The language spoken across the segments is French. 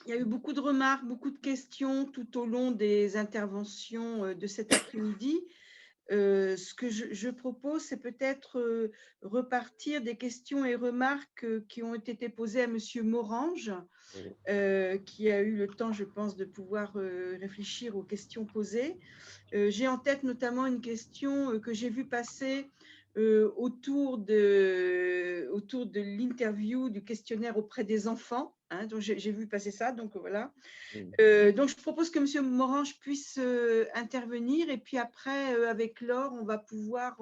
Il y a eu beaucoup de remarques, beaucoup de questions tout au long des interventions de cet après-midi. Ce que je propose, c'est peut-être repartir des questions et remarques qui ont été posées à Monsieur Morange, Oui. qui a eu le temps, je pense, de pouvoir réfléchir aux questions posées. J'ai en tête notamment une question que j'ai vue passer autour de l'interview du questionnaire auprès des enfants. Hein, donc j'ai vu passer ça, donc voilà. Mm. Donc je propose que M. Morange puisse intervenir et puis après, avec Laure, on va pouvoir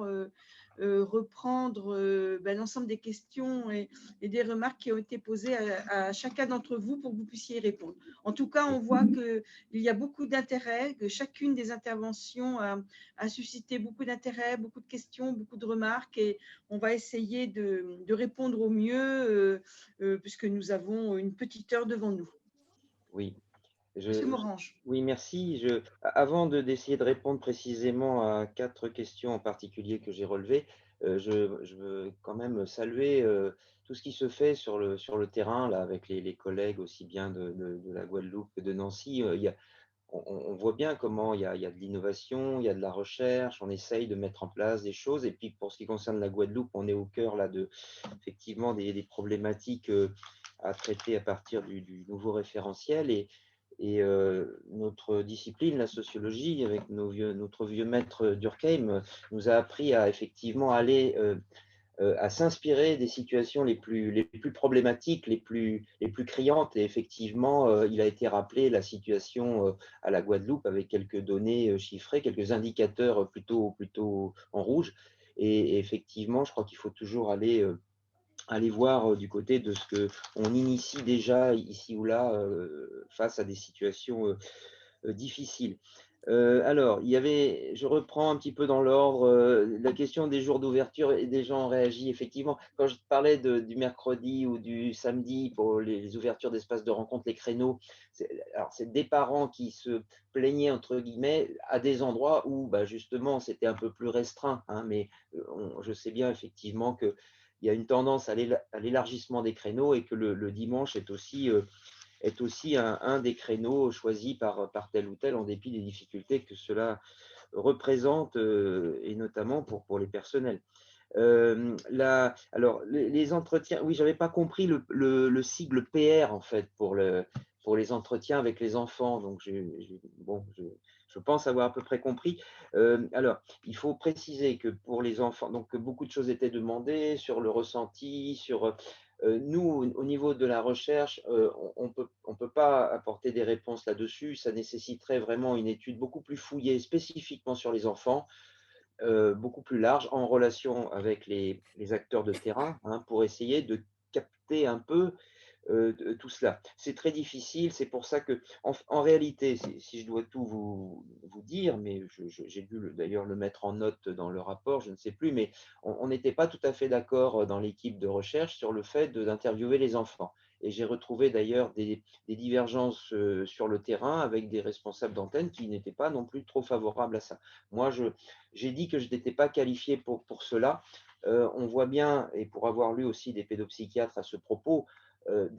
reprendre l'ensemble des questions et des remarques qui ont été posées à chacun d'entre vous pour que vous puissiez y répondre. En tout cas, on voit qu'il y a beaucoup d'intérêt, que chacune des interventions a suscité beaucoup d'intérêt, beaucoup de questions, beaucoup de remarques et on va essayer de répondre au mieux puisque nous avons une petite heure devant nous. Oui. Monsieur Morange. Oui, merci. Avant d'essayer de répondre précisément à quatre questions en particulier que j'ai relevées, je veux quand même saluer tout ce qui se fait sur le terrain là, avec les collègues aussi bien de la Guadeloupe que de Nancy. On voit bien comment il y a de l'innovation, il y a de la recherche, on essaye de mettre en place des choses. Et puis pour ce qui concerne la Guadeloupe, on est au cœur là, effectivement des problématiques à traiter à partir du nouveau référentiel. Et notre discipline, la sociologie, avec notre vieux maître Durkheim, nous a appris à effectivement aller à s'inspirer des situations les plus problématiques, les plus criantes. Et effectivement, il a été rappelé la situation à la Guadeloupe avec quelques données chiffrées, quelques indicateurs plutôt en rouge. Et effectivement, je crois qu'il faut toujours aller voir du côté de ce qu'on initie déjà ici ou là face à des situations difficiles. Alors, je reprends un petit peu dans l'ordre, la question des jours d'ouverture et des gens ont réagi effectivement. Quand je parlais du mercredi ou du samedi pour les ouvertures d'espaces de rencontre, les créneaux, c'est des parents qui se plaignaient, entre guillemets, à des endroits où bah, justement c'était un peu plus restreint, hein, mais je sais bien effectivement qu'il y a une tendance à l'élargissement des créneaux et que le dimanche est aussi un des créneaux choisis par tel ou tel en dépit des difficultés que cela représente, et notamment pour les personnels. Alors, les entretiens, oui, j'avais pas compris le sigle PR en fait pour les entretiens avec les enfants. Donc, bon, je pense avoir à peu près compris. Alors, il faut préciser que pour les enfants, donc beaucoup de choses étaient demandées sur le ressenti, sur nous, au niveau de la recherche, on peut pas apporter des réponses là-dessus. Ça nécessiterait vraiment une étude beaucoup plus fouillée, spécifiquement sur les enfants, beaucoup plus large, en relation avec les acteurs de terrain, hein, pour essayer de capter un peu tout cela. C'est très difficile, c'est pour ça que, en réalité, si je dois tout vous dire, mais j'ai dû d'ailleurs le mettre en note dans le rapport, je ne sais plus, mais on n'était pas tout à fait d'accord dans l'équipe de recherche sur le fait d'interviewer les enfants. Et j'ai retrouvé d'ailleurs des divergences sur le terrain avec des responsables d'antenne qui n'étaient pas non plus trop favorables à ça. Moi, j'ai dit que je n'étais pas qualifié pour cela. On voit bien, et pour avoir lu aussi des pédopsychiatres à ce propos,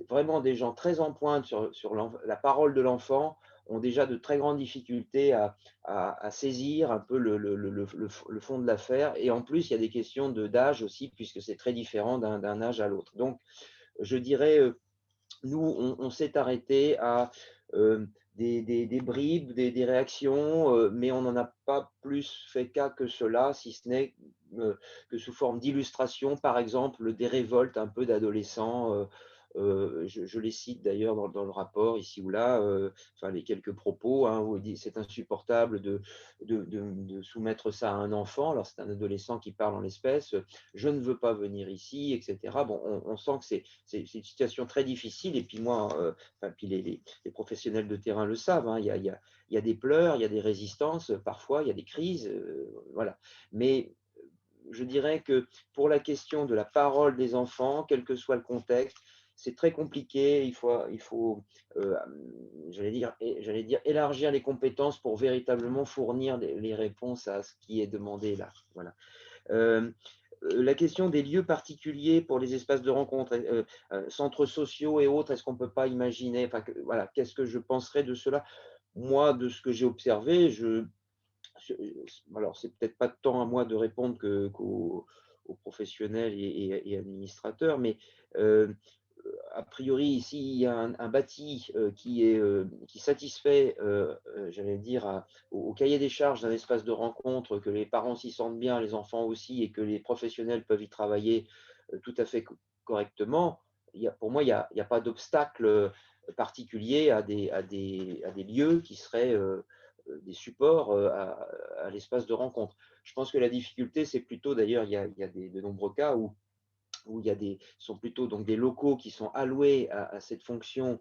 vraiment des gens très en pointe sur la parole de l'enfant ont déjà de très grandes difficultés à saisir un peu le fond de l'affaire. Et en plus, il y a des questions d'âge aussi, puisque c'est très différent d'un âge à l'autre. Donc, je dirais, nous, on s'est arrêté à euh, des bribes, des réactions, mais on n'en a pas plus fait cas que cela, si ce n'est que sous forme d'illustration, par exemple, des révoltes un peu d'adolescents. Je les cite d'ailleurs dans le rapport, ici ou là, enfin les quelques propos, hein, où il dit c'est insupportable de soumettre ça à un enfant. Alors c'est un adolescent qui parle en l'espèce, je ne veux pas venir ici, etc. Bon, on sent que c'est une situation très difficile. Et puis moi, enfin, puis les professionnels de terrain le savent, hein, il y a des pleurs, il y a des résistances, parfois il y a des crises, voilà. Mais je dirais que pour la question de la parole des enfants, quel que soit le contexte, c'est très compliqué. Il faut euh, j'allais dire, élargir les compétences pour véritablement fournir les réponses à ce qui est demandé là. Voilà. Euh, la question des lieux particuliers pour les espaces de rencontre, centres sociaux et autres, est-ce qu'on ne peut pas imaginer, enfin, voilà, qu'est-ce que je penserais de cela? Moi, de ce que j'ai observé, je- alors c'est peut-être pas tant à moi de répondre qu'aux professionnels et administrateurs, mais euh, a priori, s'il y a un bâti qui satisfait, j'allais dire, au cahier des charges d'un espace de rencontre, que les parents s'y sentent bien, les enfants aussi, et que les professionnels peuvent y travailler tout à fait correctement, pour moi, il y a pas d'obstacle particulier à des lieux qui seraient des supports à l'espace de rencontre. Je pense que la difficulté, c'est plutôt, d'ailleurs, il y a de nombreux cas où il y a sont plutôt donc des locaux qui sont alloués à cette fonction,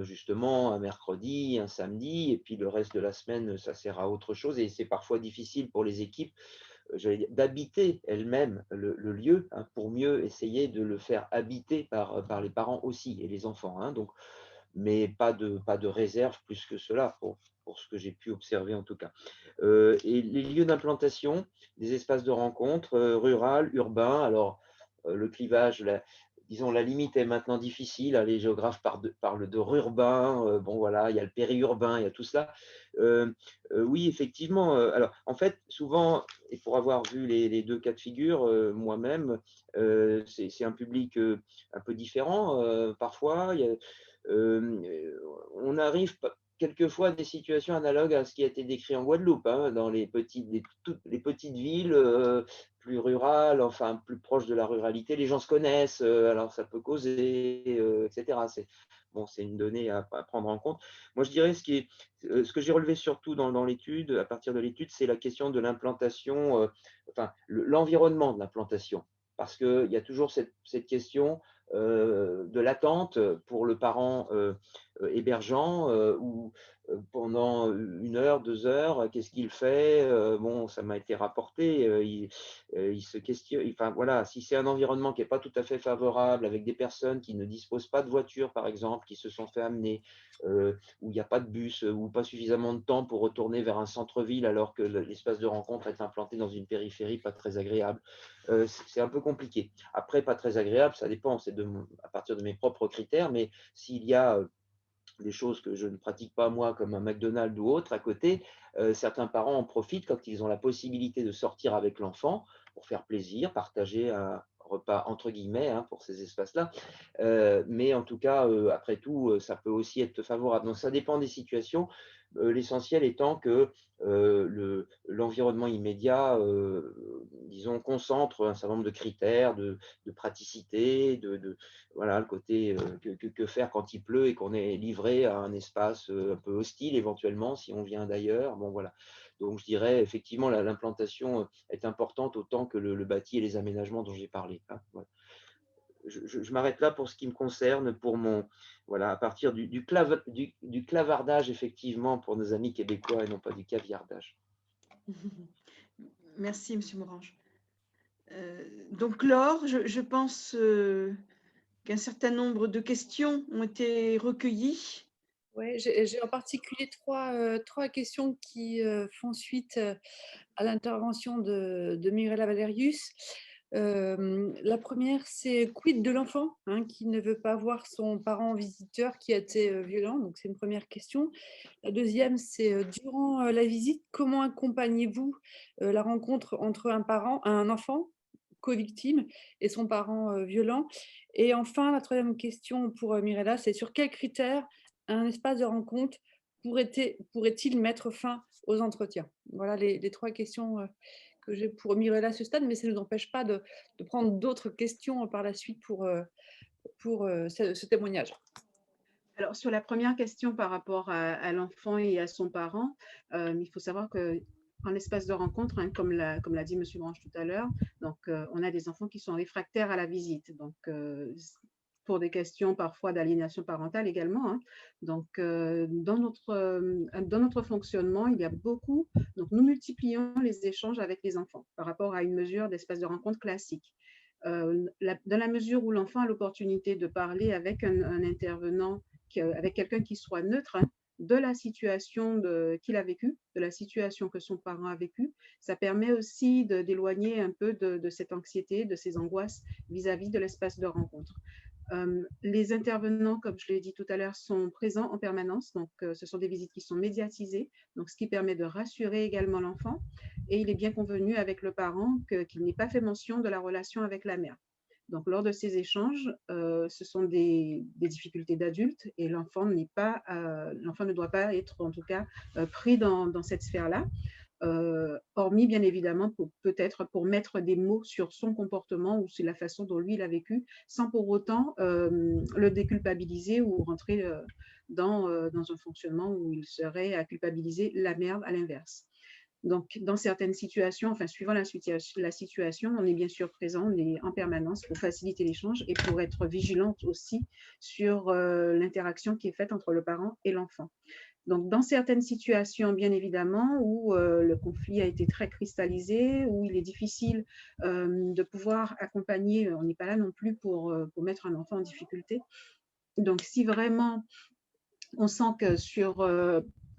justement un mercredi, un samedi, et puis le reste de la semaine, ça sert à autre chose. Et c'est parfois difficile pour les équipes, j'allais dire, d'habiter elles-mêmes le lieu, hein, pour mieux essayer de le faire habiter par les parents aussi et les enfants, hein. Donc, mais pas de réserve plus que cela pour ce que j'ai pu observer en tout cas. Et les lieux d'implantation, des espaces de rencontre, rural, urbain, alors le clivage, disons, la limite est maintenant difficile, hein. Les géographes parlent de rurbain, bon voilà, il y a le périurbain, il y a tout cela. Euh, oui, effectivement. Alors, en fait, souvent, et pour avoir vu les deux cas de figure, moi-même, c'est un public un peu différent parfois. On arrive quelquefois à des situations analogues à ce qui a été décrit en Guadeloupe, hein, dans toutes les petites villes plus rurales, enfin plus proches de la ruralité. Les gens se connaissent, alors ça peut causer, etc. C'est une donnée à prendre en compte. Moi, je dirais ce que j'ai relevé surtout dans l'étude, à partir de l'étude, c'est la question de l'implantation, enfin l'environnement de l'implantation. Parce qu'il y a toujours cette question de l'attente pour le parent hébergeant, ou pendant 1 heure, 2 heures, qu'est-ce qu'il fait? Bon, ça m'a été rapporté, il se questionne, enfin voilà, si c'est un environnement qui n'est pas tout à fait favorable, avec des personnes qui ne disposent pas de voiture, par exemple, qui se sont fait amener, où il n'y a pas de bus, ou pas suffisamment de temps pour retourner vers un centre-ville alors que l'espace de rencontre est implanté dans une périphérie pas très agréable, c'est un peu compliqué. Après, pas très agréable, ça dépend, c'est à partir de mes propres critères, mais s'il y a des choses que je ne pratique pas moi, comme un McDonald's ou autre à côté, certains parents en profitent quand ils ont la possibilité de sortir avec l'enfant pour faire plaisir, partager un repas entre guillemets, hein, pour ces espaces-là. Mais en tout cas, après tout, ça peut aussi être favorable. Donc ça dépend des situations. L'essentiel étant que l'environnement immédiat, disons, concentre un certain nombre de critères de praticité, voilà, le côté que faire quand il pleut et qu'on est livré à un espace un peu hostile éventuellement si on vient d'ailleurs. Bon, voilà. Donc je dirais effectivement l'implantation est importante autant que le bâti et les aménagements dont j'ai parlé, hein. Voilà. Je m'arrête là pour ce qui me concerne, voilà, à partir du clavardage, effectivement, pour nos amis québécois et non pas du caviardage. Merci, Monsieur Morange. Donc, Laure, je pense qu'un certain nombre de questions ont été recueillies. Ouais, j'ai en particulier trois questions qui font suite à l'intervention de Mirella Valerius. La première, c'est quid de l'enfant, hein, qui ne veut pas voir son parent visiteur qui a été violent, donc c'est une première question. La deuxième, c'est durant la visite, comment accompagnez-vous la rencontre entre un enfant co-victime et son parent violent? Et enfin, la troisième question pour Mirella, c'est sur quels critères un espace de rencontre pourrait-il mettre fin aux entretiens? Voilà les trois questions que j'ai pour Mirella à ce stade, mais ça ne nous empêche pas de prendre d'autres questions par la suite pour ce témoignage. Alors, sur la première question par rapport à l'enfant et à son parent, il faut savoir qu'en l'espace de rencontre, hein, comme l'a dit M. Branche tout à l'heure, donc on a des enfants qui sont réfractaires à la visite. Donc, pour des questions parfois d'aliénation parentale également, hein. Donc, dans notre fonctionnement, il y a beaucoup. Donc, nous multiplions les échanges avec les enfants par rapport à une mesure d'espace de rencontre classique. Dans la mesure où l'enfant a l'opportunité de parler avec un intervenant, avec quelqu'un qui soit neutre, hein, de la situation qu'il a vécue, de la situation que son parent a vécue. Ça permet aussi d'éloigner un peu de cette anxiété, de ces angoisses vis-à-vis de l'espace de rencontre. Les intervenants, comme je l'ai dit tout à l'heure, sont présents en permanence. Donc, ce sont des visites qui sont médiatisées, donc ce qui permet de rassurer également l'enfant. Et il est bien convenu avec le parent qu'il n'ait pas fait mention de la relation avec la mère. Donc, lors de ces échanges, ce sont des difficultés d'adultes et l'enfant ne doit pas être, en tout cas, pris dans cette sphère-là. Hormis bien évidemment peut-être pour mettre des mots sur son comportement ou sur la façon dont lui il a vécu, sans pour autant le déculpabiliser ou rentrer dans un fonctionnement où il serait à culpabiliser la mère à l'inverse. Donc, dans certaines situations, enfin, suivant la situation, on est bien sûr présent, on est en permanence pour faciliter l'échange et pour être vigilante aussi sur l'interaction qui est faite entre le parent et l'enfant. Donc, dans certaines situations, bien évidemment, où le conflit a été très cristallisé, où il est difficile de pouvoir accompagner, on n'est pas là non plus pour mettre un enfant en difficulté. Donc, si vraiment on sent que sur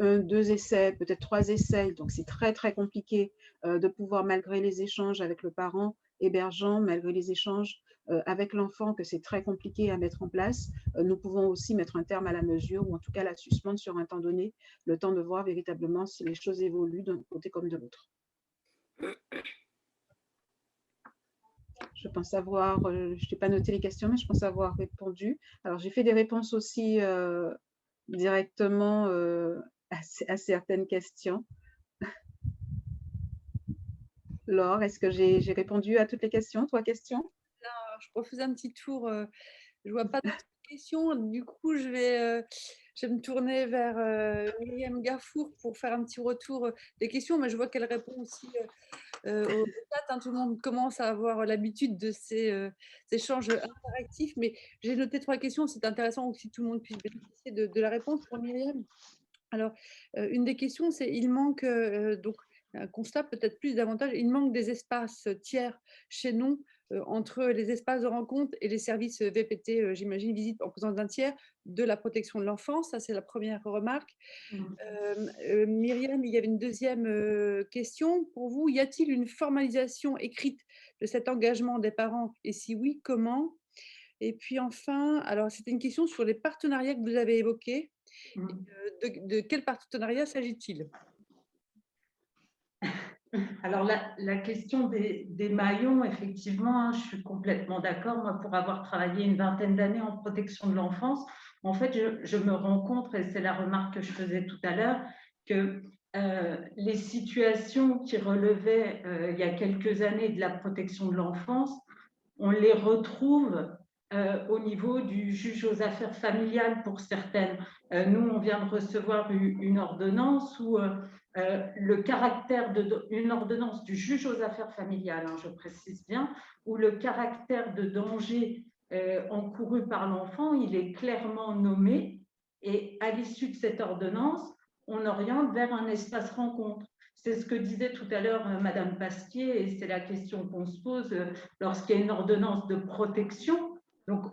2 essais, peut-être 3 essais, donc c'est très, très compliqué de pouvoir, malgré les échanges avec le parent hébergeant, malgré les échanges avec l'enfant, que c'est très compliqué à mettre en place, nous pouvons aussi mettre un terme à la mesure ou en tout cas la suspendre sur un temps donné, le temps de voir véritablement si les choses évoluent d'un côté comme de l'autre. Je pense avoir, je n'ai pas noté les questions, mais je pense avoir répondu. Alors, j'ai fait des réponses aussi directement à certaines questions. Laure, est-ce que j'ai répondu à toutes les questions? 3 questions? Je refaisais un petit tour. Je vois pas d'autres questions. Du coup, je vais me tourner vers Myriam Gafour pour faire un petit retour des questions. Mais je vois qu'elle répond aussi au chat. Hein. Tout le monde commence à avoir l'habitude de ces échanges interactifs. Mais j'ai noté 3 questions. C'est intéressant aussi que tout le monde puisse bénéficier de la réponse pour Myriam. Alors, une des questions, c'est il manque donc un constat peut-être plus davantage, il manque des espaces tiers chez nous entre les espaces de rencontre et les services VPT, j'imagine, visite en présence d'un tiers de la protection de l'enfance. Ça, c'est la première remarque. Myriam, il y avait une deuxième question pour vous. Y a-t-il une formalisation écrite de cet engagement des parents? Et si oui, comment? Et puis enfin, alors c'était une question sur les partenariats que vous avez évoqués. De quel partenariat s'agit-il? Alors, la question des maillons, effectivement, hein, je suis complètement d'accord. Moi, pour avoir travaillé une vingtaine d'années en protection de l'enfance, en fait, je me rends compte, et c'est la remarque que je faisais tout à l'heure, que les situations qui relevaient il y a quelques années de la protection de l'enfance, on les retrouve au niveau du juge aux affaires familiales pour certaines. Nous, on vient de recevoir une ordonnance où le caractère une ordonnance du juge aux affaires familiales, hein, je précise bien, où le caractère de danger encouru par l'enfant, il est clairement nommé et à l'issue de cette ordonnance, on oriente vers un espace rencontre. C'est ce que disait tout à l'heure Madame Pasquier et c'est la question qu'on se pose lorsqu'il y a une ordonnance de protection. Donc,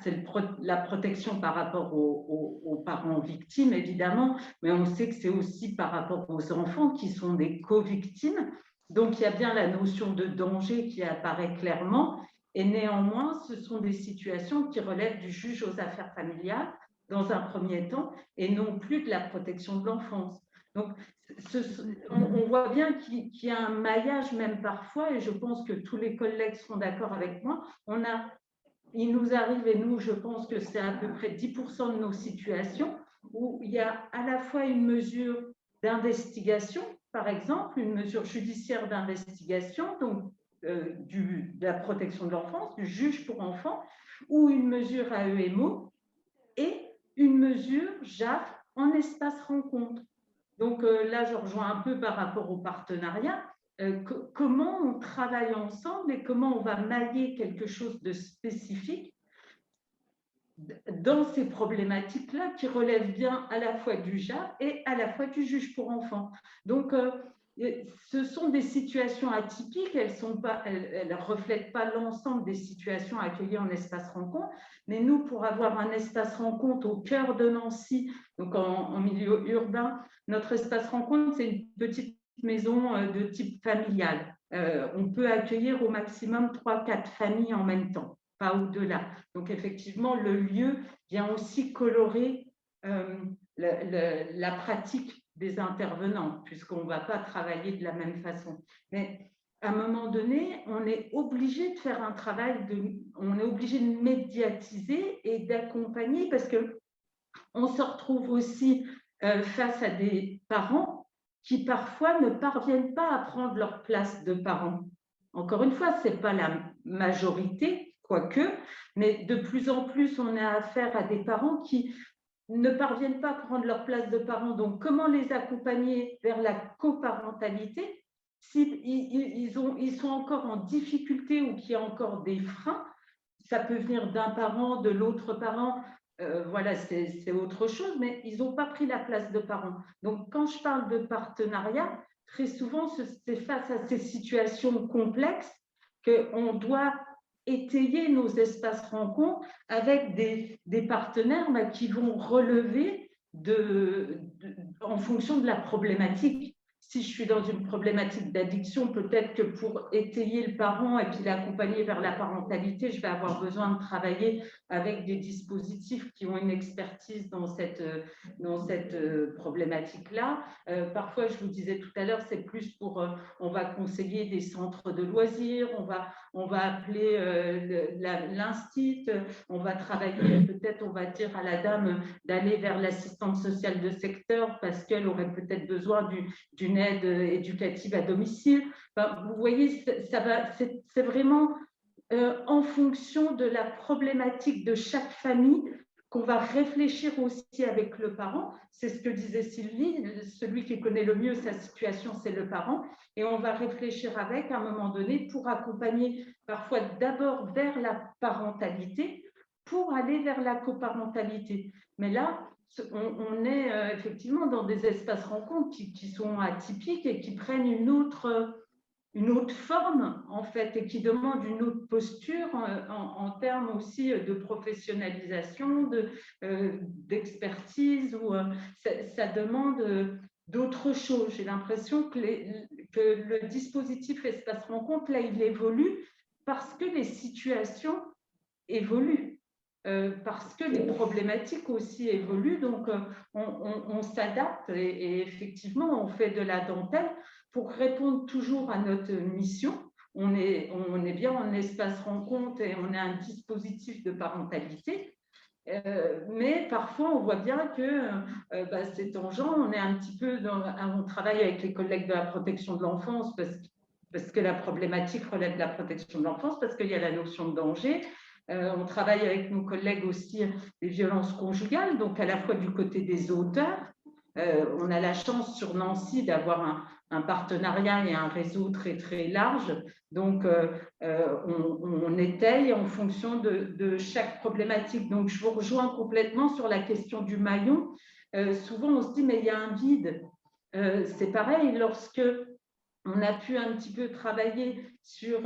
c'est la protection par rapport aux parents victimes, évidemment, mais on sait que c'est aussi par rapport aux enfants qui sont des co-victimes. Donc, il y a bien la notion de danger qui apparaît clairement. Et néanmoins, ce sont des situations qui relèvent du juge aux affaires familiales, dans un premier temps, et non plus de la protection de l'enfance. Donc, on voit bien qu'il y a un maillage même parfois, et je pense que tous les collègues seront d'accord avec moi. Il nous arrive, et nous, je pense que c'est à peu près 10% de nos situations, où il y a à la fois une mesure d'investigation, par exemple, une mesure judiciaire d'investigation, donc de la protection de l'enfance, du juge pour enfants, ou une mesure AEMO, et une mesure JAF en espace rencontre. Donc là, je rejoins un peu par rapport au partenariat. Comment on travaille ensemble et comment on va mailler quelque chose de spécifique dans ces problématiques-là qui relèvent bien à la fois du JAF et à la fois du juge pour enfants. Donc, ce sont des situations atypiques, elles ne reflètent pas l'ensemble des situations accueillies en espace rencontre, mais nous, pour avoir un espace rencontre au cœur de Nancy, donc en milieu urbain, notre espace rencontre, c'est une petite maison de type familial. On peut accueillir au maximum 3-4 familles en même temps, pas au-delà. Donc effectivement, le lieu vient aussi colorer la pratique des intervenants, puisqu'on ne va pas travailler de la même façon. Mais à un moment donné, on est obligé de faire un travail, on est obligé de médiatiser et d'accompagner, parce qu'on se retrouve aussi face à des parents qui parfois ne parviennent pas à prendre leur place de parents. Encore une fois, ce n'est pas la majorité, quoique, mais de plus en plus, on a affaire à des parents qui ne parviennent pas à prendre leur place de parents. Donc, comment les accompagner vers la coparentalité s'ils sont encore en difficulté ou qu'il y a encore des freins? Ça peut venir d'un parent, de l'autre parent, voilà, c'est autre chose, mais ils n'ont pas pris la place de parents. Donc, quand je parle de partenariat, très souvent, c'est face à ces situations complexes qu'on doit étayer nos espaces rencontres avec des partenaires qui vont relever en fonction de la problématique. Si je suis dans une problématique d'addiction, peut-être que pour étayer le parent et puis l'accompagner vers la parentalité, je vais avoir besoin de travailler avec des dispositifs qui ont une expertise dans cette problématique-là. Parfois, je vous disais tout à l'heure, c'est plus pour, on va conseiller des centres de loisirs, on va appeler l'instit, on va travailler, peut-être on va dire à la dame d'aller vers l'assistante sociale de secteur parce qu'elle aurait peut-être besoin d'une aide éducative à domicile. Enfin, vous voyez, c'est vraiment en fonction de la problématique de chaque famille qu'on va réfléchir aussi avec le parent. C'est ce que disait Sylvie, celui qui connaît le mieux sa situation, c'est le parent. Et on va réfléchir avec à un moment donné pour accompagner parfois d'abord vers la parentalité pour aller vers la coparentalité. Mais là, on est effectivement dans des espaces rencontres qui sont atypiques et qui prennent une autre forme, en fait, et qui demandent une autre posture en termes aussi de professionnalisation, d'expertise, ça demande d'autres choses. J'ai l'impression que le dispositif espace rencontre, là, il évolue parce que les situations évoluent. Parce que les problématiques aussi évoluent, donc on s'adapte et effectivement on fait de la dentelle pour répondre toujours à notre mission. On est bien en espace rencontre et on a un dispositif de parentalité, mais parfois on voit bien que c'est tangent, on est un petit peu on travaille avec les collègues de la protection de l'enfance parce que la problématique relève de la protection de l'enfance, parce qu'il y a la notion de danger. On travaille avec nos collègues aussi des violences conjugales, donc à la fois du côté des auteurs. On a la chance sur Nancy d'avoir un partenariat et un réseau très très large, donc on étaye en fonction de chaque problématique. Donc je vous rejoins complètement sur la question du maillon. Souvent on se dit mais il y a un vide. C'est pareil, lorsque on a pu un petit peu travailler sur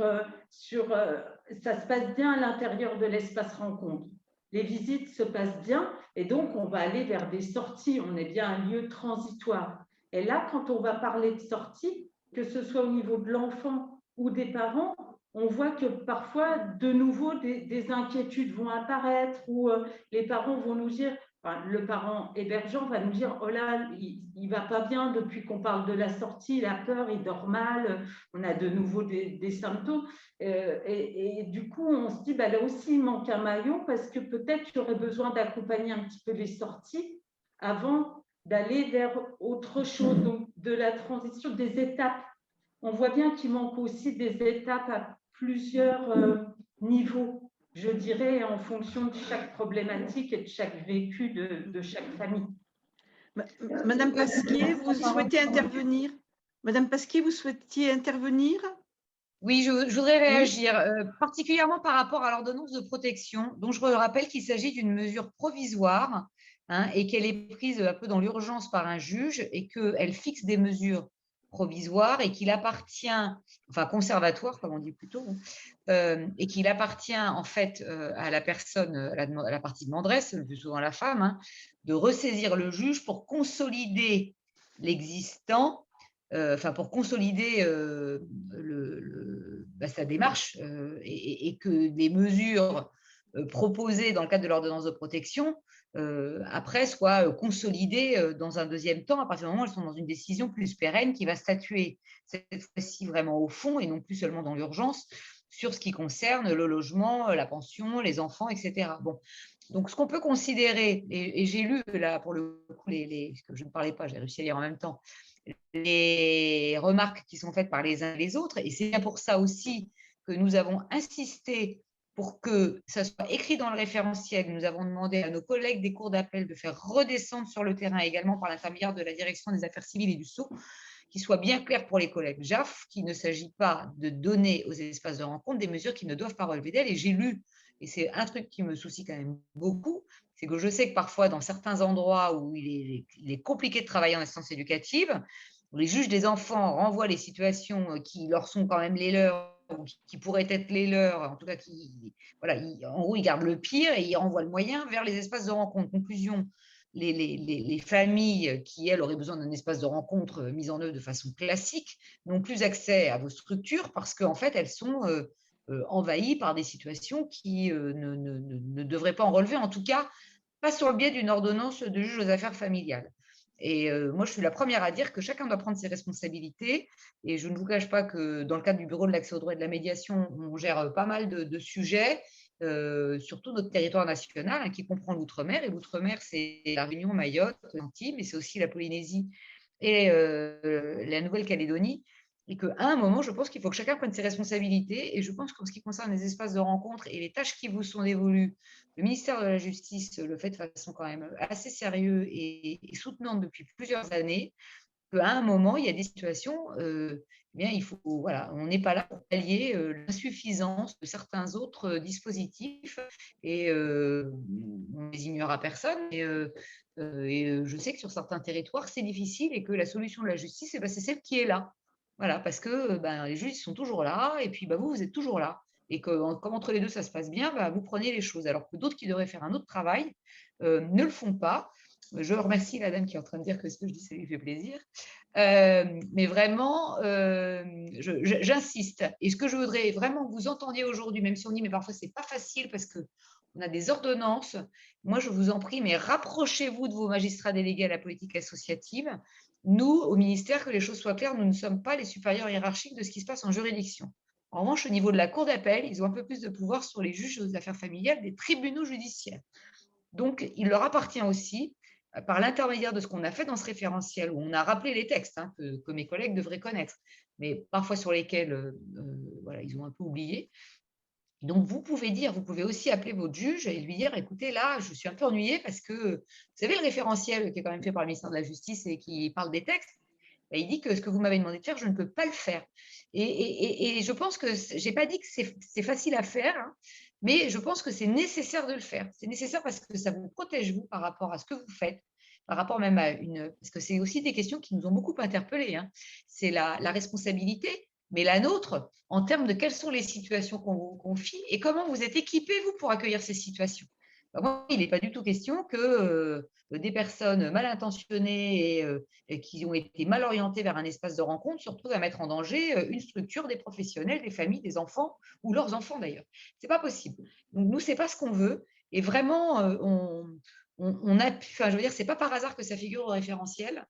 ça se passe bien à l'intérieur de l'espace rencontre. Les visites se passent bien et donc on va aller vers des sorties. On est bien un lieu transitoire. Et là, quand on va parler de sortie, que ce soit au niveau de l'enfant ou des parents, on voit que parfois, de nouveau, des inquiétudes vont apparaître ou les parents vont nous dire, enfin, le parent hébergeant va nous dire « Oh là, il ne va pas bien depuis qu'on parle de la sortie, il a peur, il dort mal, on a de nouveau des symptômes. » Et du coup, on se dit, là aussi, il manque un maillon parce que peut-être qu'il y aurait besoin d'accompagner un petit peu les sorties avant d'aller vers autre chose, donc de la transition, des étapes. On voit bien qu'il manque aussi des étapes à plusieurs niveaux, je dirais, en fonction de chaque problématique et de chaque vécu de chaque famille. Madame Pasquier, vous souhaitez intervenir? Madame Pasquier, vous souhaitiez intervenir? Oui, je voudrais réagir, particulièrement par rapport à l'ordonnance de protection, dont je rappelle qu'il s'agit d'une mesure provisoire et qu'elle est prise un peu dans l'urgence par un juge et qu'elle fixe des mesures provisoire et qu'il appartient, enfin conservatoire comme on dit plutôt, et qu'il appartient en fait à la personne, à la partie demanderesse, le plus souvent la femme, hein, de ressaisir le juge pour consolider l'existant, enfin pour consolider sa démarche et que les mesures proposées dans le cadre de l'ordonnance de protection après soient consolidées dans un deuxième temps, à partir du moment où elles sont dans une décision plus pérenne qui va statuer cette fois-ci vraiment au fond et non plus seulement dans l'urgence sur ce qui concerne le logement, la pension, les enfants, etc. Bon. Donc, ce qu'on peut considérer, et j'ai lu là pour le coup, parce que je ne parlais pas, j'ai réussi à lire en même temps, les remarques qui sont faites par les uns et les autres, et c'est bien pour ça aussi que nous avons insisté pour que ça soit écrit dans le référentiel. Nous avons demandé à nos collègues des cours d'appel de faire redescendre sur le terrain également par l'intermédiaire de la direction des affaires civiles et du Sceau, qu'il soit bien clair pour les collègues JAF qu'il ne s'agit pas de donner aux espaces de rencontre des mesures qui ne doivent pas relever d'elles. Et j'ai lu, et c'est un truc qui me soucie quand même beaucoup, c'est que je sais que parfois dans certains endroits où il est compliqué de travailler en instance éducative, où les juges des enfants renvoient les situations qui leur sont quand même les leurs, ou qui pourraient être les leurs, en tout cas, en gros, ils gardent le pire et ils renvoient le moyen vers les espaces de rencontre. Conclusion, les familles qui, elles, auraient besoin d'un espace de rencontre mis en œuvre de façon classique n'ont plus accès à vos structures parce qu'en fait, elles sont envahies par des situations qui ne devraient pas en relever, en tout cas, pas sur le biais d'une ordonnance de juge aux affaires familiales. Et moi, je suis la première à dire que chacun doit prendre ses responsabilités. Et je ne vous cache pas que dans le cadre du Bureau de l'accès au droit et de la médiation, on gère pas mal de sujets, surtout notre territoire national, hein, qui comprend l'outre-mer. Et l'outre-mer, c'est la Réunion, Mayotte, Antilles, mais c'est aussi la Polynésie et la Nouvelle-Calédonie. Et qu'à un moment, je pense qu'il faut que chacun prenne ses responsabilités. Et je pense qu'en ce qui concerne les espaces de rencontre et les tâches qui vous sont dévolues, le ministère de la Justice le fait de façon quand même assez sérieuse et soutenante depuis plusieurs années, qu'à un moment, il y a des situations, bien, il faut, voilà, on n'est pas là pour pallier l'insuffisance de certains autres dispositifs et on ne les ignore à personne. Et je sais que sur certains territoires, c'est difficile et que la solution de la justice, c'est celle qui est là. Voilà, parce que les juges sont toujours là et puis vous êtes toujours là. Et que, comme entre les deux, ça se passe bien, vous prenez les choses. Alors que d'autres qui devraient faire un autre travail ne le font pas. Je remercie la dame qui est en train de dire que ce que je dis, ça lui fait plaisir. Mais vraiment, j'insiste. Et ce que je voudrais vraiment que vous entendiez aujourd'hui, même si on dit, mais parfois, ce n'est pas facile parce qu'on a des ordonnances. Moi, je vous en prie, mais rapprochez-vous de vos magistrats délégués à la politique associative. Nous, au ministère, que les choses soient claires, nous ne sommes pas les supérieurs hiérarchiques de ce qui se passe en juridiction. En revanche, au niveau de la cour d'appel, ils ont un peu plus de pouvoir sur les juges aux affaires familiales des tribunaux judiciaires. Donc, il leur appartient aussi, par l'intermédiaire de ce qu'on a fait dans ce référentiel, où on a rappelé les textes que mes collègues devraient connaître, mais parfois sur lesquels ils ont un peu oublié. Donc, vous pouvez aussi appeler votre juge et lui dire, écoutez, là, je suis un peu ennuyée parce que, vous savez, le référentiel qui est quand même fait par le ministère de la Justice et qui parle des textes, il dit que ce que vous m'avez demandé de faire, je ne peux pas le faire. Et je pense que, je n'ai pas dit que c'est facile à faire, hein, mais je pense que c'est nécessaire de le faire. C'est nécessaire parce que ça vous protège, vous, par rapport à ce que vous faites, par rapport même à parce que c'est aussi des questions qui nous ont beaucoup interpellés. Hein. C'est la responsabilité, mais la nôtre, en termes de quelles sont les situations qu'on vous confie et comment vous êtes équipés, vous, pour accueillir ces situations. Moi, il n'est pas du tout question que des personnes mal intentionnées et qui ont été mal orientées vers un espace de rencontre se retrouvent à mettre en danger une structure, des professionnels, des familles, des enfants ou leurs enfants d'ailleurs. Ce n'est pas possible. Donc, nous, ce n'est pas ce qu'on veut. Et vraiment, je veux dire, ce n'est pas par hasard que ça figure au référentiel.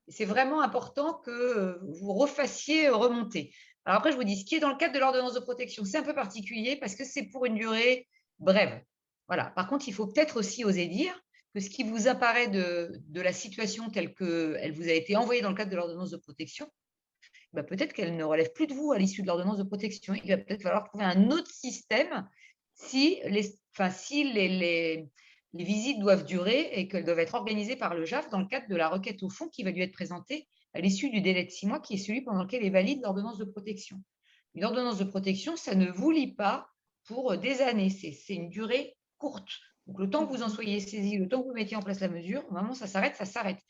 C'est vraiment important que vous refassiez remonter. Alors après, je vous dis, ce qui est dans le cadre de l'ordonnance de protection, c'est un peu particulier parce que c'est pour une durée brève. Voilà. Par contre, il faut peut-être aussi oser dire que ce qui vous apparaît de la situation telle qu'elle vous a été envoyée dans le cadre de l'ordonnance de protection, peut-être qu'elle ne relève plus de vous à l'issue de l'ordonnance de protection. Il va peut-être falloir trouver un autre système si les visites doivent durer et qu'elles doivent être organisées par le JAF dans le cadre de la requête au fond qui va lui être présentée à l'issue du délai de 6 mois qui est celui pendant lequel est valide l'ordonnance de protection. Une ordonnance de protection, ça ne vous lie pas pour des années. C'est une durée courte. Donc, le temps que vous en soyez saisi, le temps que vous mettiez en place la mesure, au moment où ça s'arrête, ça s'arrête.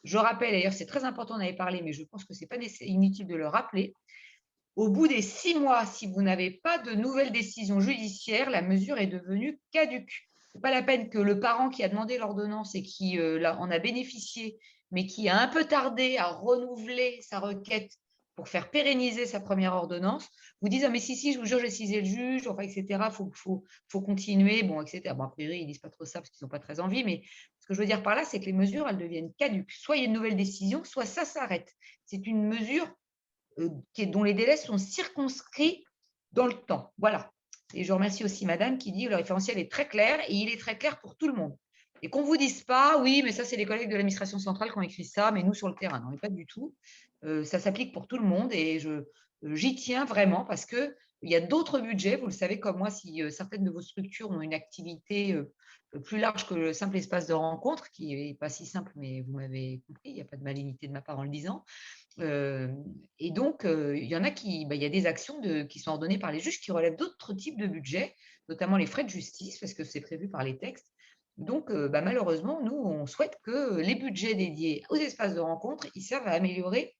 Je rappelle, d'ailleurs, c'est très important, on avait parlé, mais je pense que ce n'est pas inutile de le rappeler. Au bout des 6 mois, si vous n'avez pas de nouvelle décision judiciaire, la mesure est devenue caduque. Ce n'est pas la peine que le parent qui a demandé l'ordonnance et qui en a bénéficié, mais qui a un peu tardé à renouveler sa requête pour faire pérenniser sa première ordonnance, vous dise: ah, mais si, je vous jure, j'ai saisi le juge, enfin, etc. Faut continuer, bon, etc. Bon, a priori, ils ne disent pas trop ça parce qu'ils n'ont pas très envie, mais ce que je veux dire par là, c'est que les mesures, elles deviennent caduques. Soit il y a une nouvelle décision, soit ça s'arrête. C'est une mesure dont les délais sont circonscrits dans le temps. Voilà. Et je remercie aussi madame qui dit que le référentiel est très clair et il est très clair pour tout le monde. Et qu'on ne vous dise pas, oui, mais ça, c'est les collègues de l'administration centrale qui ont écrit ça, mais nous, sur le terrain, non, mais pas du tout. Ça s'applique pour tout le monde et j'y tiens vraiment parce qu'il y a d'autres budgets. Vous le savez comme moi, si certaines de vos structures ont une activité plus large que le simple espace de rencontre, qui n'est pas si simple, mais vous m'avez compris, il n'y a pas de malignité de ma part en le disant. Et donc, il y en a il y a des actions qui sont ordonnées par les juges qui relèvent d'autres types de budgets, notamment les frais de justice, parce que c'est prévu par les textes. Donc, malheureusement, nous, on souhaite que les budgets dédiés aux espaces de rencontre, ils servent à améliorer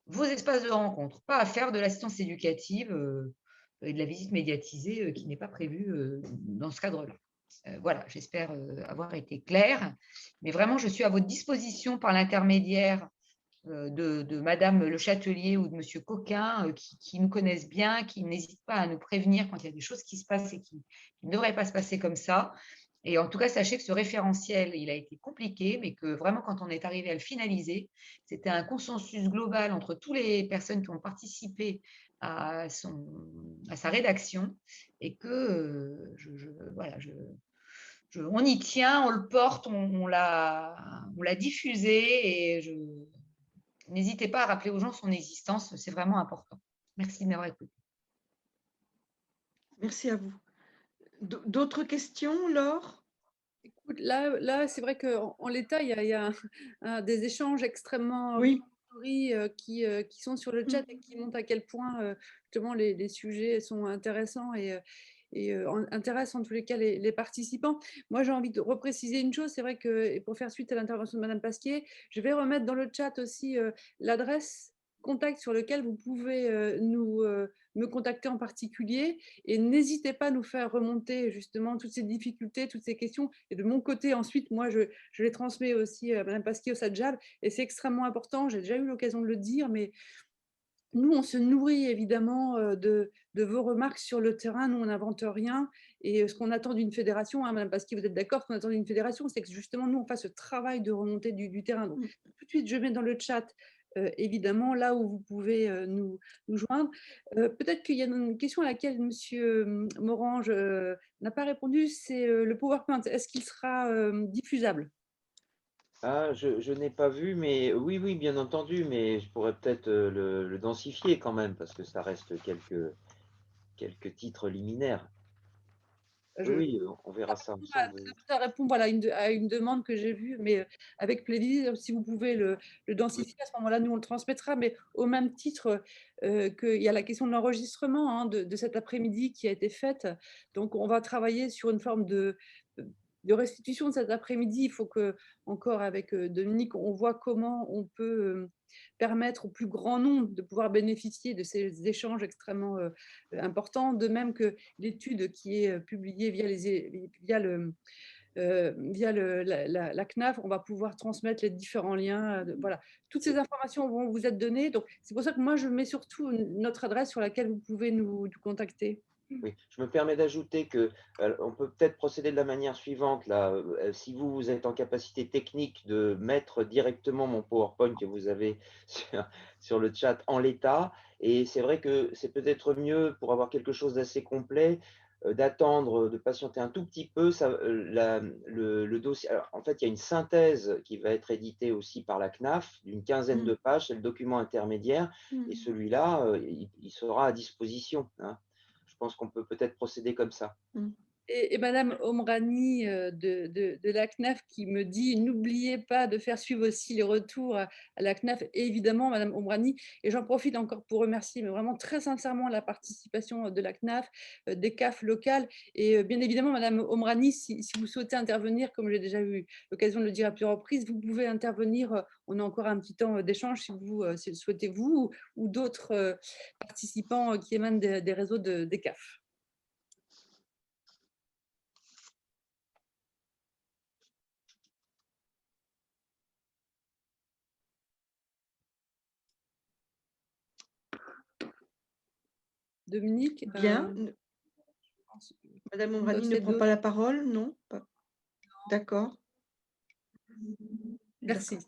vos espaces de rencontre, pas à faire de l'assistance éducative et de la visite médiatisée qui n'est pas prévue dans ce cadre-là. Voilà, j'espère avoir été claire. Mais vraiment, je suis à votre disposition par l'intermédiaire de Madame Le Châtelier ou de Monsieur Coquin qui nous connaissent bien, qui n'hésitent pas à nous prévenir quand il y a des choses qui se passent et qui ne devraient pas se passer comme ça. Et en tout cas, sachez que ce référentiel, il a été compliqué, mais que vraiment, quand on est arrivé à le finaliser, c'était un consensus global entre toutes les personnes qui ont participé à sa rédaction et que voilà, on y tient, on le porte, on l'a diffusé et n'hésitez pas à rappeler aux gens son existence, c'est vraiment important. Merci de m'avoir écouté. Merci à vous. D'autres questions, Laure? Écoute, là c'est vrai qu'en l'état, il y a des échanges extrêmement Oui. qui sont sur le chat et qui montrent à quel point justement les sujets sont intéressants et intéressent en tous les cas les participants. Moi, j'ai envie de repréciser une chose. C'est vrai que, et pour faire suite à l'intervention de Madame Pasquier, je vais remettre dans le chat aussi l'adresse contact sur lequel vous pouvez me contacter en particulier et n'hésitez pas à nous faire remonter justement toutes ces difficultés, toutes ces questions et de mon côté ensuite, moi je les transmets aussi à Madame Pasquier au Sadjab et c'est extrêmement important, j'ai déjà eu l'occasion de le dire, mais nous, on se nourrit évidemment de vos remarques sur le terrain. Nous, on n'invente rien. Et ce qu'on attend d'une fédération, hein, Madame Pasquier, vous êtes d'accord, ce qu'on attend d'une fédération, c'est que justement, nous, on fasse ce travail de remontée du terrain. Donc, tout de suite, je mets dans le chat, évidemment, là où vous pouvez nous joindre. Peut-être qu'il y a une question à laquelle M. Morange n'a pas répondu, c'est le PowerPoint. Est-ce qu'il sera diffusable? Ah, je n'ai pas vu, mais oui, oui, bien entendu, mais je pourrais peut-être le densifier quand même, parce que ça reste quelques titres liminaires. Oui, on verra ça ensemble. Ça répond voilà, à une demande que j'ai vue, mais avec plaisir, si vous pouvez le densifier, à ce moment-là, nous, on le transmettra, mais au même titre qu'il y a la question de l'enregistrement hein, de cet après-midi qui a été faite. Donc, on va travailler sur une forme de restitution de cet après-midi. Il faut que, encore avec Dominique, on voit comment on peut permettre au plus grand nombre de pouvoir bénéficier de ces échanges extrêmement importants, de même que l'étude qui est publiée via la CNAF, on va pouvoir transmettre les différents liens. Voilà. Toutes ces informations vont vous être données. Donc, c'est pour ça que moi, je mets surtout notre adresse sur laquelle vous pouvez nous contacter. Oui, je me permets d'ajouter que on peut peut-être procéder de la manière suivante. Là, si vous êtes en capacité technique de mettre directement mon PowerPoint que vous avez sur le chat en l'état, et c'est vrai que c'est peut-être mieux pour avoir quelque chose d'assez complet d'attendre, de patienter un tout petit peu. Le dossier. Alors, en fait, il y a une synthèse qui va être éditée aussi par la CNAF d'une quinzaine de pages. C'est le document intermédiaire, et celui-là, il sera à disposition. Hein. Je pense qu'on peut peut-être procéder comme ça. Et Madame Omrani de la CNAF qui me dit n'oubliez pas de faire suivre aussi les retours à la CNAF. Et évidemment, Madame Omrani, et j'en profite encore pour remercier, mais vraiment très sincèrement, la participation de la CNAF, des CAF locales. Et bien évidemment, Madame Omrani, si vous souhaitez intervenir, comme j'ai déjà eu l'occasion de le dire à plusieurs reprises, vous pouvez intervenir. On a encore un petit temps d'échange si le souhaitez vous ou d'autres participants qui émanent des réseaux des CAF. Dominique. Bien. Madame Omrani ne prend pas la parole, non? D'accord. Merci.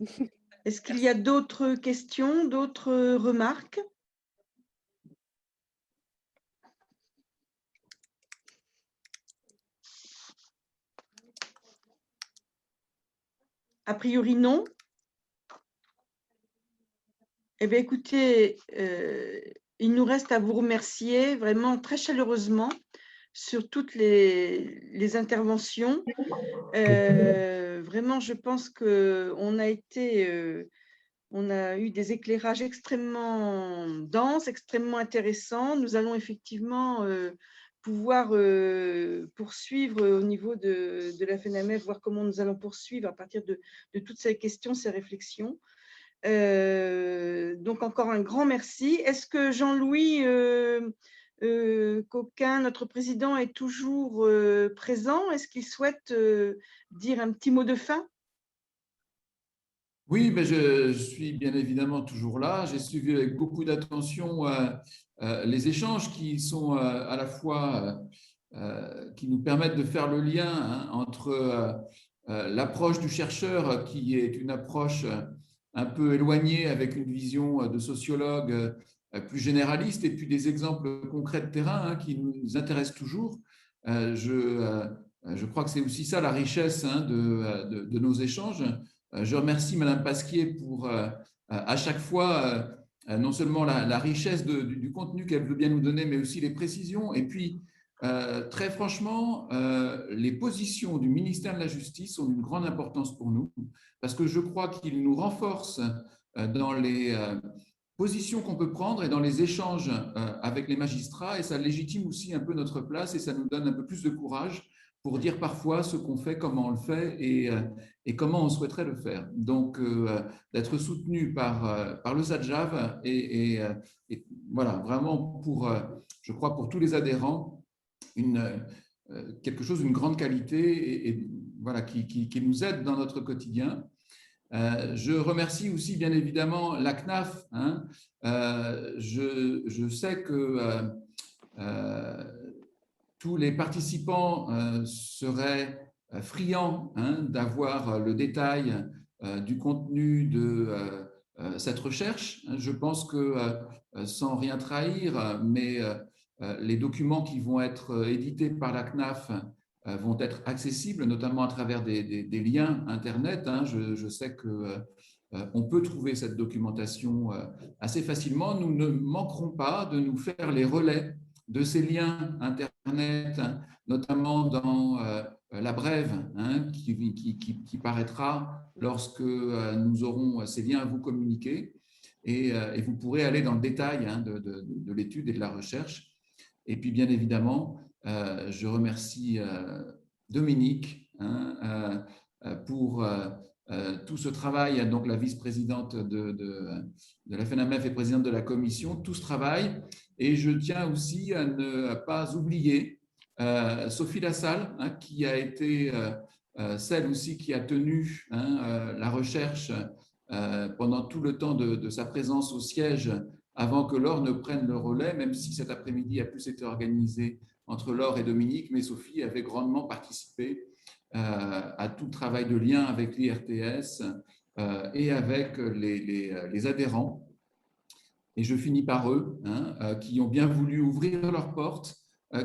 Est-ce qu'il y a d'autres questions, d'autres remarques? A priori, non. Eh bien, écoutez, il nous reste à vous remercier vraiment très chaleureusement sur toutes les interventions. Vraiment, je pense qu'on a on a eu des éclairages extrêmement denses, extrêmement intéressants. Nous allons effectivement pouvoir poursuivre au niveau de la FNAMF, voir comment nous allons poursuivre à partir de toutes ces questions, ces réflexions. Donc, encore un grand merci. Est-ce que Jean-Louis Coquin, notre président, est toujours présent? Est-ce qu'il souhaite dire un petit mot de fin? Oui, mais je suis bien évidemment toujours là. J'ai suivi avec beaucoup d'attention les échanges qui sont à la fois qui nous permettent de faire le lien entre l'approche du chercheur, qui est une approche un peu éloignée avec une vision de sociologue plus généraliste, et puis des exemples concrets de terrain qui nous intéressent toujours. Je crois que c'est aussi ça la richesse de nos échanges. Je remercie Madame Pasquier pour à chaque fois non seulement la richesse du contenu qu'elle veut bien nous donner, mais aussi les précisions. Et puis, très franchement, les positions du ministère de la Justice ont une grande importance pour nous, parce que je crois qu'ils nous renforcent dans les positions qu'on peut prendre et dans les échanges avec les magistrats, et ça légitime aussi un peu notre place et ça nous donne un peu plus de courage pour dire parfois ce qu'on fait, comment on le fait et comment on souhaiterait le faire. Donc, d'être soutenu par le SADJAV et voilà, vraiment je crois, pour tous les adhérents, quelque chose d'une grande qualité et voilà, qui nous aide dans notre quotidien. Je remercie aussi bien évidemment la CNAF. Je sais que tous les participants seraient friands d'avoir le détail du contenu de cette recherche. Je pense que, sans rien trahir, mais les documents qui vont être édités par la CNAF vont être accessibles, notamment à travers des liens Internet. Je sais qu'on peut trouver cette documentation assez facilement. Nous ne manquerons pas de nous faire les relais de ces liens Internet, notamment dans la brève qui paraîtra lorsque nous aurons ces liens à vous communiquer. Et vous pourrez aller dans le détail de l'étude et de la recherche. Et puis, bien évidemment, je remercie Dominique pour tout ce travail, donc la vice-présidente de la FNAMF et présidente de la commission, tout ce travail. Et je tiens aussi à ne pas oublier Sophie Lassalle, qui a été celle aussi qui a tenu la recherche pendant tout le temps de sa présence au siège avant que Laure ne prenne le relais, même si cet après-midi a plus été organisé entre Laure et Dominique, mais Sophie avait grandement participé à tout travail de lien avec l'IRTS et avec les adhérents. Et je finis par eux, qui ont bien voulu ouvrir leurs portes,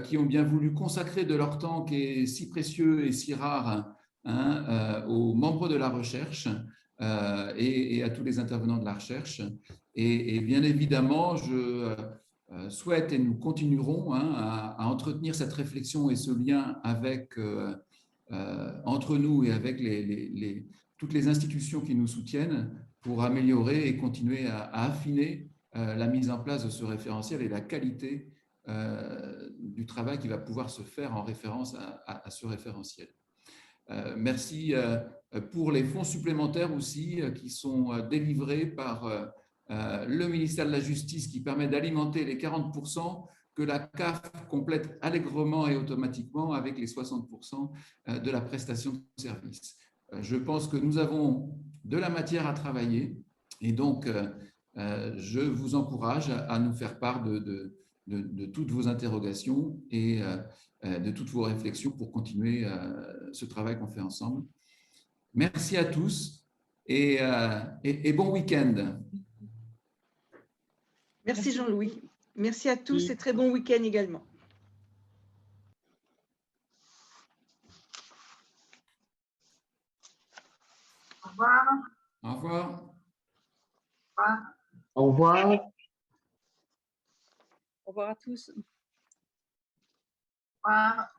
qui ont bien voulu consacrer de leur temps qui est si précieux et si rare aux membres de la recherche et à tous les intervenants de la recherche. Et bien évidemment, souhaite et nous continuerons à entretenir cette réflexion et ce lien entre nous et avec toutes les institutions qui nous soutiennent pour améliorer et continuer à affiner la mise en place de ce référentiel et la qualité du travail qui va pouvoir se faire en référence à ce référentiel. Merci pour les fonds supplémentaires aussi qui sont délivrés par le ministère de la Justice qui permet d'alimenter les 40% que la CAF complète allègrement et automatiquement avec les 60% de la prestation de service. Je pense que nous avons de la matière à travailler et donc je vous encourage à nous faire part de toutes vos interrogations et de toutes vos réflexions pour continuer ce travail qu'on fait ensemble. Merci à tous et bon week-end. Merci Jean-Louis. Merci à tous et très bon week-end également. Au revoir. Au revoir. Au revoir. Au revoir à tous. Au revoir.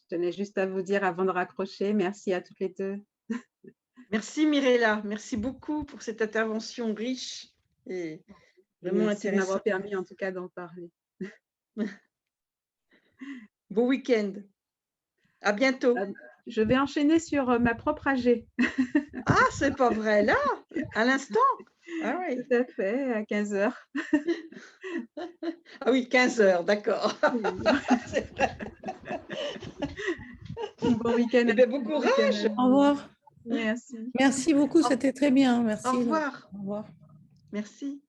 Je tenais juste à vous dire avant de raccrocher, merci à toutes les deux. Merci Mirella, merci beaucoup pour cette intervention riche et vraiment Merci de intéressante. m'avoir permis en tout cas d'en parler. Bon week-end. À bientôt. Je vais enchaîner sur ma propre AG. Ah, c'est pas vrai, là, à l'instant. Ah oui. Tout à fait, à 15h. Ah oui, 15h, d'accord. C'est vrai. Bon week-end. Eh bien, bon courage. Au revoir. Merci. Merci beaucoup, c'était très bien. Merci. Au revoir. Au revoir. Merci.